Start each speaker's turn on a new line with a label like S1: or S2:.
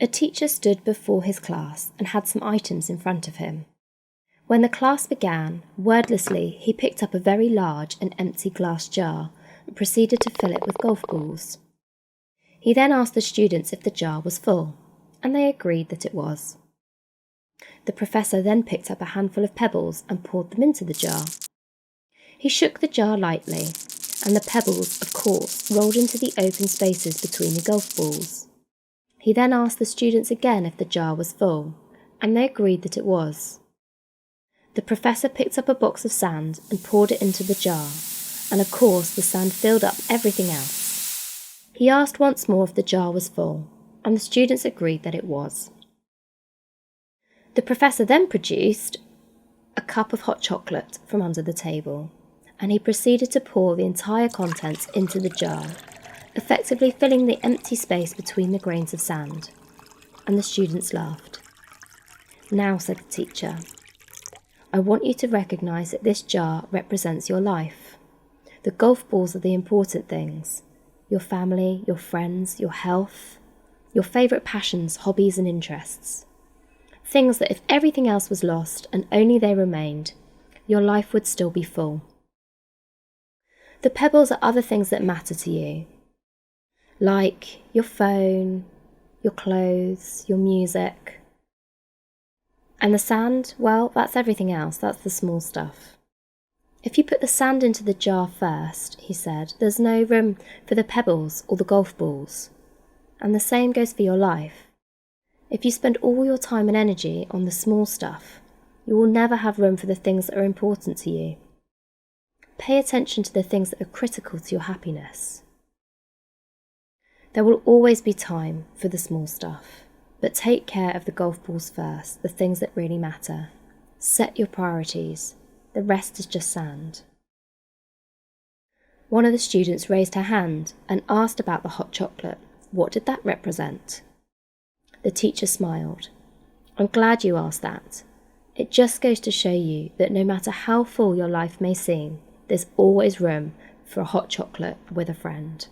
S1: A teacher stood before his class and had some items in front of him. When the class began, wordlessly he picked up a very large and empty glass jar and proceeded to fill it with golf balls. He then asked the students if the jar was full, and they agreed that it was. The professor then picked up a handful of pebbles and poured them into the jar. He shook the jar lightly, and the pebbles, of course, rolled into the open spaces between the golf balls. He then asked the students again if the jar was full, and they agreed that it was. The professor picked up a box of sand and poured it into the jar, and of course the sand filled up everything else. He asked once more if the jar was full, and the students agreed that it was. The professor then produced a cup of hot chocolate from under the table, and he proceeded to pour the entire contents into the jar, effectively filling the empty space between the grains of sand, and the students laughed. "Now," said the teacher, "I want you to recognise that this jar represents your life. The golf balls are the important things: your family, your friends, your health, your favourite passions, hobbies and interests. Things that if everything else was lost and only they remained, your life would still be full. The pebbles are other things that matter to you, like your phone, your clothes, your music. And the sand, well, that's everything else, that's the small stuff. If you put the sand into the jar first," he said, "there's no room for the pebbles or the golf balls. And the same goes for your life. If you spend all your time and energy on the small stuff, you will never have room for the things that are important to you. Pay attention to the things that are critical to your happiness. There will always be time for the small stuff, but take care of the golf balls first, the things that really matter. Set your priorities. The rest is just sand." One of the students raised her hand and asked about the hot chocolate. What did that represent? The teacher smiled. "I'm glad you asked that. It just goes to show you that no matter how full your life may seem, there's always room for a hot chocolate with a friend."